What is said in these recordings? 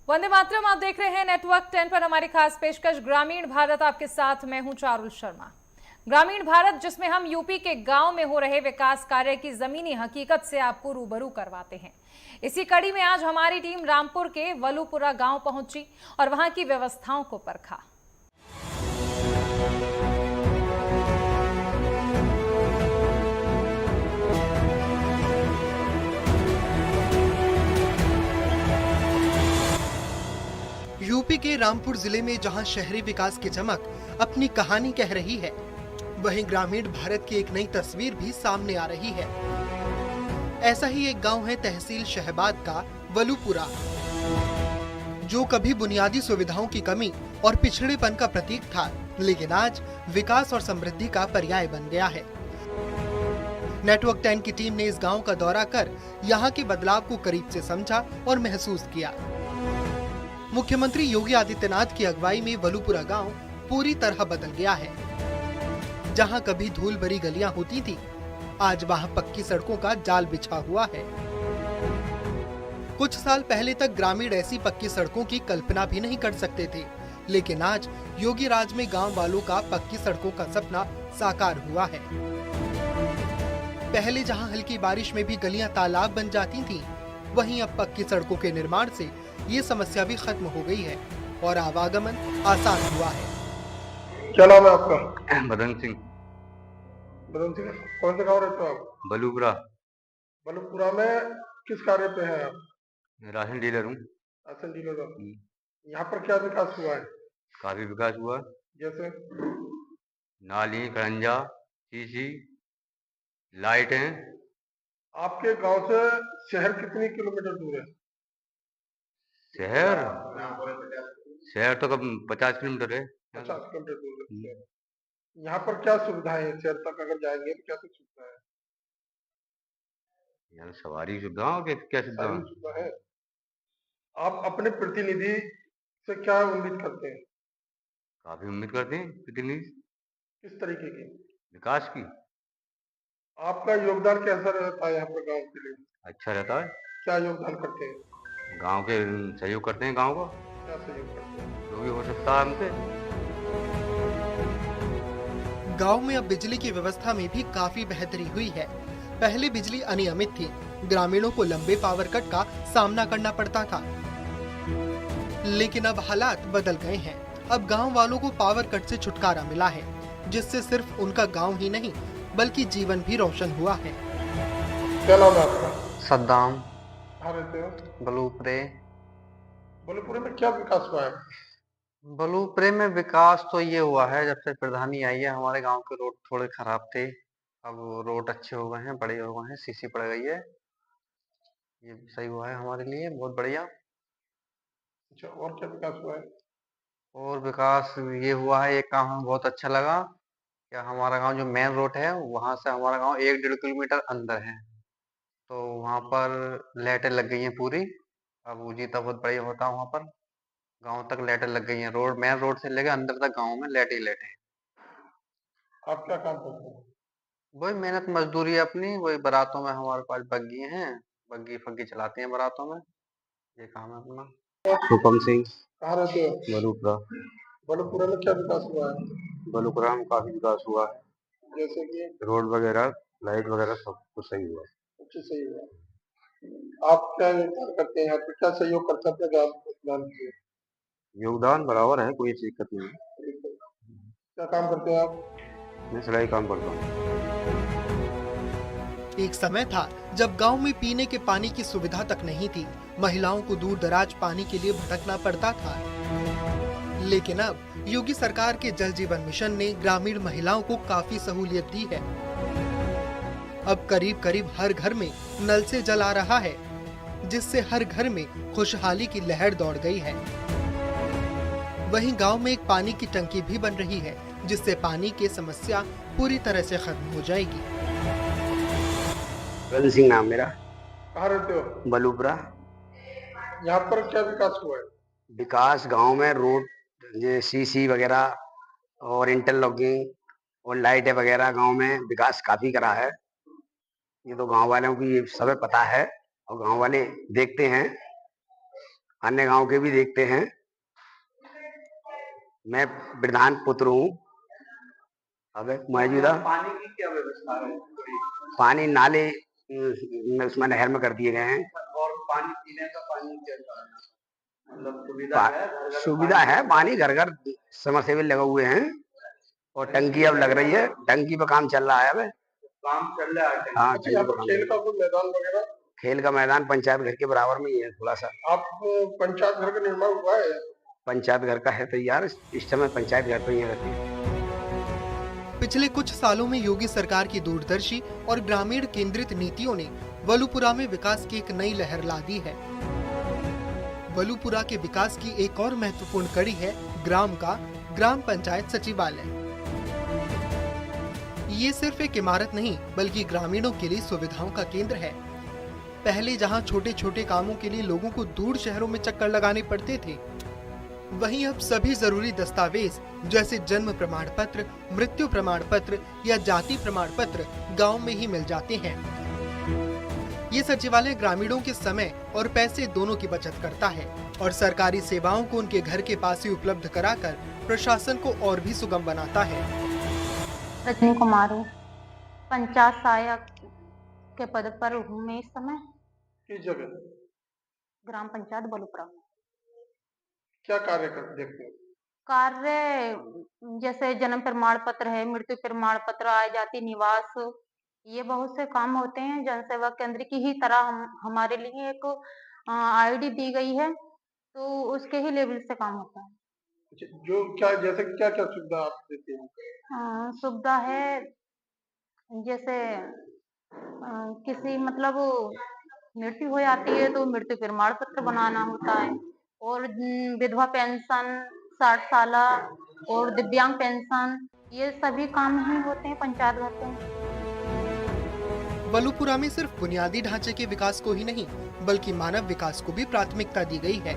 वंदे मातरम। आप देख रहे हैं नेटवर्क 10 पर हमारी खास पेशकश ग्रामीण भारत। आपके साथ मैं हूं चारुल शर्मा। ग्रामीण भारत जिसमें हम यूपी के गांव में हो रहे विकास कार्य की जमीनी हकीकत से आपको रूबरू करवाते हैं। इसी कड़ी में आज हमारी टीम रामपुर के वलूपुरा गांव पहुंची और वहां की व्यवस्थाओं को परखा। यूपी के रामपुर जिले में जहां शहरी विकास की चमक अपनी कहानी कह रही है, वहीं ग्रामीण भारत की एक नई तस्वीर भी सामने आ रही है। ऐसा ही एक गांव है तहसील शहबाद का वलूपुरा, जो कभी बुनियादी सुविधाओं की कमी और पिछड़ेपन का प्रतीक था, लेकिन आज विकास और समृद्धि का पर्याय बन गया है। नेटवर्क 10 की टीम ने इस गांव का दौरा कर यहां के बदलाव को करीब से समझा और महसूस किया। मुख्यमंत्री योगी आदित्यनाथ की अगुवाई में वलूपुरा गांव पूरी तरह बदल गया है। जहां कभी धूल भरी गलियां होती थी, आज वहां पक्की सड़कों का जाल बिछा हुआ है। कुछ साल पहले तक ग्रामीण ऐसी पक्की सड़कों की कल्पना भी नहीं कर सकते थे, लेकिन आज योगी राज में गांव वालों का पक्की सड़कों का सपना साकार हुआ है। पहले जहां हल्की बारिश में भी गलियां तालाब बन जाती थीं, वहीं अब पक्की सड़कों के निर्माण से ये समस्या भी खत्म हो गई है और आवागमन आसान हुआ है। क्या नाम है आपका? बदन सिंह। बदन सिंह, कौन से गाँव रहते हो आप? बलूपुरा। बलुपुरा में किस कार्य पे हैं आप? राशन डीलर हूँ। राशन डीलर हो। यहाँ पर क्या विकास हुआ है? काफी विकास हुआ। जैसे नाली, खड़ंजा, सीसी, लाइट है। आपके गांव से शहर कितनी किलोमीटर दूर है? शहर शहर तो कब 50 किलोमीटर है। 50 किलोमीटर दूर है। यहाँ पर क्या सुविधाएं हैं? शहर तक अगर जाएंगे तो क्या कुछ सुविधा है? यहाँ सवारी सुविधा क्या सुविधा? सारी सुविधा है। आप अपने प्रतिनिधि से क्या उम्मीद करते हैं? काफी उम्मीद करते हैं प्रतिनिधि। किस तरीके की? विकास की। आपका योगदान कैसा रहता है यहाँ पर गाँव के लिए? अच्छा रहता है। क्या योगदान करते हैं? गांव के सहयोग करते हैं। गांव का क्या सहयोग करते हैं? जो भी हो सकता है हमसे। गांव में अब बिजली की व्यवस्था में भी काफी बेहतरी हुई है। पहले बिजली अनियमित थी, ग्रामीणों को लंबे पावर कट का सामना करना पड़ता था, लेकिन अब हालात बदल गए हैं। अब गांव वालों को पावर कट से छुटकारा मिला है, जिससे सिर्फ उनका गांव ही नहीं बल्कि जीवन भी रोशन हुआ है। क्या नाम है आपका? सद्दाम। कहाँ रहते हो? बलूपरे। बलुपुरे में क्या विकास हुआ है? बलूपरे में विकास तो ये हुआ है, जब से प्रधानी आई है हमारे गांव के रोड थोड़े खराब थे, अब रोड अच्छे हो गए हैं, बड़े हो गए हैं, सीसी पड़ गई है। ये सही हुआ है हमारे लिए, बहुत बढ़िया। अच्छा, और क्या विकास हुआ है? और विकास ये हुआ है, एक काम हमें बहुत अच्छा लगा, क्या हमारा गांव जो मेन रोड है वहां से हमारा गांव 1-1.5 किलोमीटर अंदर है, तो वहां पर लाइटें लग गई हैं पूरी। अब उजीता बहुत बढ़िया होता है वहां पर, गांव तक लाइटें लग गई हैं, रोड मेन रोड से लेकर अंदर तक गांव में लाइट ही लाइट है। आप क्या काम करते हैं? वही मेहनत मजदूरी अपनी, वही बारातों में हमारे पास बग्गी हैं, बग्गी फग्गी चलाते हैं बारातों में, ये काम है अपना। शुभम सिंह। कहाँ रहते हो? बलूपरा। बलुपुरा में क्या विकास हुआ है? बलूपरा में काफी विकास हुआ है, जैसे कि रोड वगैरह, लाइट वगैरह सब कुछ सही हुआ है। अच्छे सही हुआ। आप क्या योगदान करते हैं यहाँ पे? क्या सहयोग करते हैं अपने गाँव के लिए? योगदान बराबर है, कोई दिक्कत नहीं है। क्या काम करते हैं आप? मैं सिलाई काम करता हूँ। एक समय था जब गांव में पीने के पानी की सुविधा तक नहीं थी, महिलाओं को दूर दराज पानी के लिए भटकना पड़ता था, लेकिन अब योगी सरकार के जल जीवन मिशन ने ग्रामीण महिलाओं को काफी सहूलियत दी है। अब करीब करीब हर घर में नल से जल आ रहा है, जिससे हर घर में खुशहाली की लहर दौड़ गई है। वहीं गांव में एक पानी की टंकी भी बन रही है, जिससे पानी की समस्या पूरी तरह से खत्म हो जाएगी। बदन सिंह नाम मेरा। कहाँ रहते हो? बलूपरा। यहाँ पर क्या विकास हुआ है? विकास गांव में रोड, ये सीसी वगैरह और इंटरलॉकिंग और लाइटें वगैरह, गांव में विकास काफी करा है। ये तो गांव वालों की सबे पता है और गांव वाले देखते हैं। अन्य गांव के भी देखते हैं। मैं प्रधान पुत्र हूँ। अब मौजूदा पानी की क्या व्यवस्था है? पानी नाले उसमें नहर में कर दिए गए हैं। और पानी पीने का पानी कैसा है? मतलब सुविधा है? सुविधा है, पानी घर घर समरसेबल लगे हुए हैं और टंकी अब लग रही है। टंकी पे काम चल रहा है। अब काम चल रहा है। हाँ, अच्छा, यहाँ पर खेल का कोई मैदान वगैरह? खेल का मैदान पंचायत घर के बराबर में ही है थोड़ा सा। आप पंचायत घर का निर्माण हुआ है? पंचायत घर का है तैयार। इस समय पंचायत घर पे ही रहती है। पिछले कुछ सालों में योगी सरकार की दूरदर्शी और ग्रामीण केंद्रित नीतियों ने वलुपुरा में विकास की एक नई लहर ला दी है। वलुपुरा के विकास की एक और महत्वपूर्ण कड़ी है ग्राम पंचायत सचिवालय। ये सिर्फ एक इमारत नहीं बल्कि ग्रामीणों के लिए सुविधाओं का केंद्र है। पहले जहां छोटे छोटे कामों के लिए लोगों को दूर शहरों में चक्कर लगाने पड़ते थे, वहीं अब सभी जरूरी दस्तावेज जैसे जन्म प्रमाण पत्र, मृत्यु प्रमाण पत्र या जाति प्रमाण पत्र गांव में ही मिल जाते हैं। ये सचिवालय ग्रामीणों के समय और पैसे दोनों की बचत करता है और सरकारी सेवाओं को उनके घर के पास ही उपलब्ध कराकर प्रशासन को और भी सुगम बनाता है। रजनी कुमारी, पंचायत सहायक के पद पर हूँ मैं इस समय। किस जगह? ग्राम पंचायत वलुपुरा। क्या कार्य कर देखते हैं? कार्य जैसे जन्म प्रमाण पत्र है, मृत्यु प्रमाण पत्र, आय जाति निवास, ये बहुत से काम होते हैं। जनसेवा केंद्र की ही तरह हमारे लिए एक आईडी दी गई है, तो उसके ही लेवल से काम होता है। जो क्या जैसे क्या क्या सुविधा आप देते हैं? सुविधा है जैसे किसी मतलब मृत्यु हो जाती है तो मृत्यु प्रमाण पत्र बनाना होता है, और विधवा पेंशन, 60 साल और दिव्यांग पेंशन, ये सभी काम ही होते हैं पंचायत घर पे। वलुपुरा में सिर्फ बुनियादी ढांचे के विकास को ही नहीं बल्कि मानव विकास को भी प्राथमिकता दी गई है।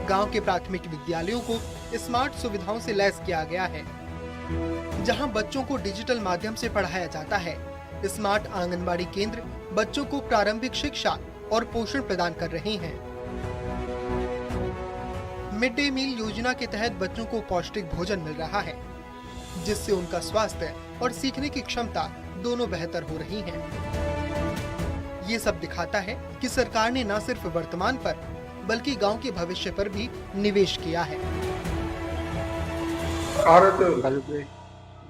गांव के प्राथमिक विद्यालयों को स्मार्ट सुविधाओं से लैस किया गया है, जहां बच्चों को डिजिटल माध्यम से पढ़ाया जाता है। स्मार्ट आंगनबाड़ी केंद्र बच्चों को प्रारंभिक शिक्षा और पोषण प्रदान कर रहे हैं। मिड डे मील योजना के तहत बच्चों को पौष्टिक भोजन मिल रहा है, जिससे उनका स्वास्थ्य और सीखने की क्षमता दोनों बेहतर हो रही हैं। ये सब दिखाता है कि सरकार ने न सिर्फ वर्तमान पर बल्कि गांव के भविष्य पर भी निवेश किया है।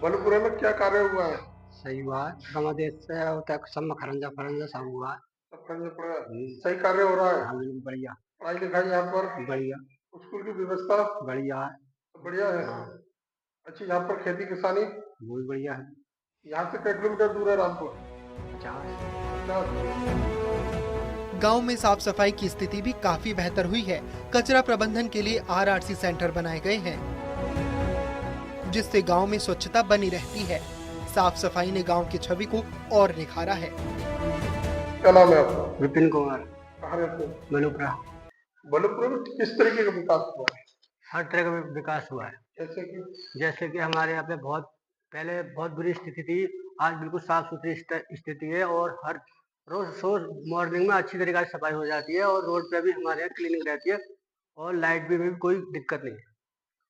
वलुपुरा में क्या कार्य हुआ है? सही बात, समादेश से होता है, सब खरंजा फरंजा सब हुआ। सही कार्य हो रहा है? बढ़िया। पढ़ाई लिखाई यहाँ पर बढ़िया। स्कूल की व्यवस्था बढ़िया है। बढ़िया है। अच्छा, यहाँ पर खेती किसानी बहुत बढ़िया है। यहाँ से कितने किलोमीटर दूर है रामपुर? 50। गांव में साफ सफाई की स्थिति भी काफी बेहतर हुई है। कचरा प्रबंधन के लिए आरआरसी सेंटर बनाए गए हैं, जिससे गांव में स्वच्छता बनी रहती है। साफ सफाई ने गांव की छवि को और निखारा है। क्या नाम है आपका? विपिन कुमार। कहाँ रहते हैं? वलुपुरा। वलुपुरा में किस तरीके का विकास हुआ है? हर तरह का विकास हुआ है। जैसे कि हमारे यहाँ पे पहले बहुत बुरी स्थिति थी, आज बिल्कुल साफ सुथरी स्थिति है और हर रोज मॉर्निंग में अच्छी तरीके से सफाई हो जाती है और रोड पे भी हमारे यहाँ क्लीनिंग रहती है और लाइट भी कोई दिक्कत नहीं है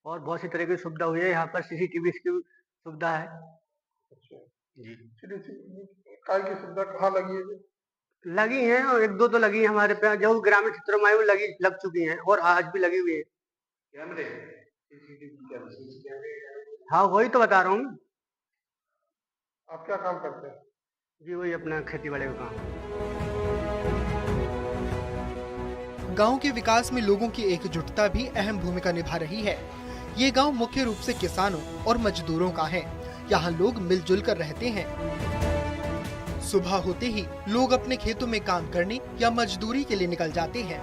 और बहुत सी तरह की सुविधा हुई है। यहाँ पर सीसीटीवी की सुविधा है। जी। काय की सुविधा कहाँ लगी है? लगी है और एक दो तो लगी है हमारे पे, जो ग्रामीण क्षेत्रों में लग चुकी हैं और आज भी लगी हुई है। कैमरे? हाँ, वही तो बता रहा हूँ। आप क्या काम करते हैं? जी, वही अपना खेती बाड़ी का काम। गांव के विकास में लोगों की एकजुटता भी अहम भूमिका निभा रही है। ये गांव मुख्य रूप से किसानों और मजदूरों का है। यहाँ लोग मिलजुल कर रहते हैं। सुबह होते ही लोग अपने खेतों में काम करने या मजदूरी के लिए निकल जाते हैं।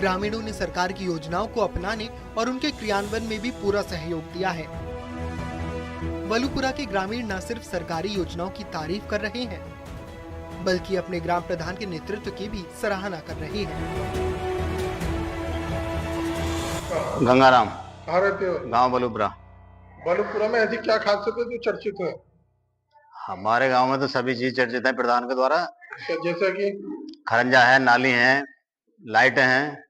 ग्रामीणों ने सरकार की योजनाओं को अपनाने और उनके क्रियान्वयन में भी पूरा सहयोग दिया है। वलुपुरा के ग्रामीण न सिर्फ सरकारी योजनाओं की तारीफ कर रहे हैं, बल्कि अपने ग्राम प्रधान के नेतृत्व की भी सराहना कर रहे हैं। गंगाराम। कहाँ रहते हो? गांव वलुपुरा। वलुपुरा में ऐसी क्या खासियत है जो चर्चित है? हमारे गांव में तो सभी चीज चर्चित है प्रधान के द्वारा। जैसे कि खरंजा है, नाली है, लाइटें हैं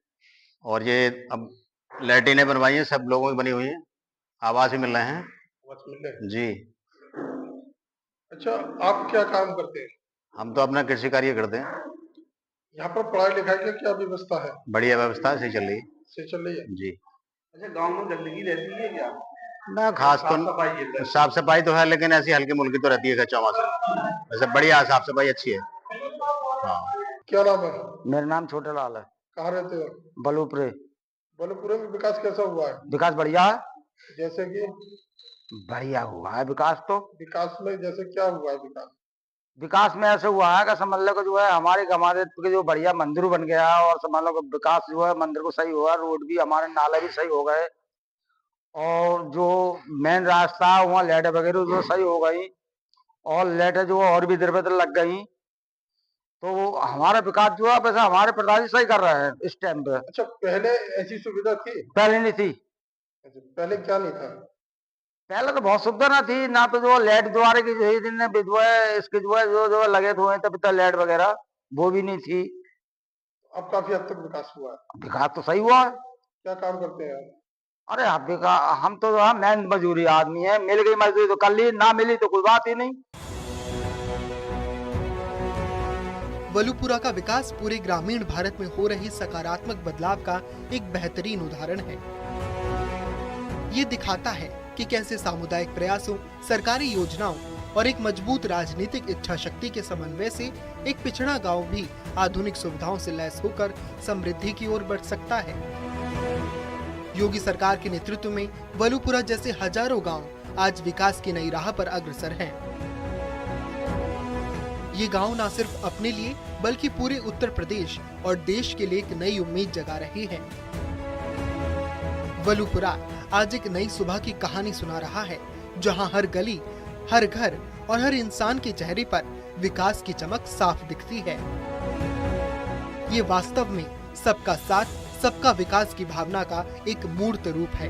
और ये अब लैट्रिनें बनवाई हैं, सब लोगों की बनी हुई हैं, आवास भी मिल रहे हैं आवास मिल रहे हैं। जी। अच्छा, आप क्या काम करते हैं? हम तो अपना कृषि कार्य करते हैं। यहाँ पर पढ़ाई लिखाई की क्या व्यवस्था है? बढ़िया व्यवस्था सही चल रही है से चल रही है? जी। अच्छा, गांव में गंदगी रहती है क्या? ना खास तो साफ सफाई तो है, लेकिन ऐसी हल्की मुल्की तो रहती है चौमासे। वैसे बढ़िया साफ सफाई अच्छी है। हाँ। क्या नाम है? मेरा नाम छोटा लाल है। कहाँ रहते हो? बलूपुरे। बलुपुरे में विकास कैसा हुआ है? विकास बढ़िया है। जैसे कि बढ़िया हुआ है विकास तो। विकास में जैसे क्या हुआ है विकास? विकास में ऐसे हुआ है कि समझ लो कि जो है हमारे गमादेव के जो बढ़िया मंदिर बन गया है, और समझ लो कि विकास जो है मंदिर को सही हुआ, रोड भी हमारे नाले भी सही हो गए, और जो मेन रास्ता है वहाँ लाइट वगैरह जो सही हो गई, और लाइटें जो और भी इधर उधर लग गई, तो हमारा विकास जो है वैसे हमारे प्रधान सही कर रहे हैं इस टाइम पे। अच्छा, पहले ऐसी सुविधा थी? पहले नहीं थी। अच्छा, पहले क्या नहीं था? पहले तो बहुत सुविधा ना थी ना, तो जो लाइट द्वारा की जो दिन विधवा इसके जो लगे हुए तब तक लाइट वगैरह वो भी नहीं थी। अब काफी हद तक विकास हुआ है। विकास तो सही हुआ है। क्या काम करते हैं? अरे हम तो मेहनत मजदूरी आदमी है, मिल गई मजदूरी तो कर ली, ना मिली तो कोई बात ही नहीं। वलुपुरा का विकास पूरे ग्रामीण भारत में हो रही सकारात्मक बदलाव का एक बेहतरीन उदाहरण है। ये दिखाता है कि कैसे सामुदायिक प्रयासों, सरकारी योजनाओं और एक मजबूत राजनीतिक इच्छा शक्ति के समन्वय से एक पिछड़ा गांव भी आधुनिक सुविधाओं से लैस होकर समृद्धि की ओर बढ़ सकता है। योगी सरकार के नेतृत्व में वलुपुरा जैसे हजारों गांव आज विकास की नई राह पर अग्रसर हैं। ये गांव न सिर्फ अपने लिए बल्कि पूरे उत्तर प्रदेश और देश के लिए एक नई उम्मीद जगा रहे हैं। वलुपुरा आज एक नई सुबह की कहानी सुना रहा है, जहां हर गली, हर घर और हर इंसान के चेहरे पर विकास की चमक साफ दिखती है। ये वास्तव में सबका साथ, सबका विकास की भावना का एक मूर्त रूप है।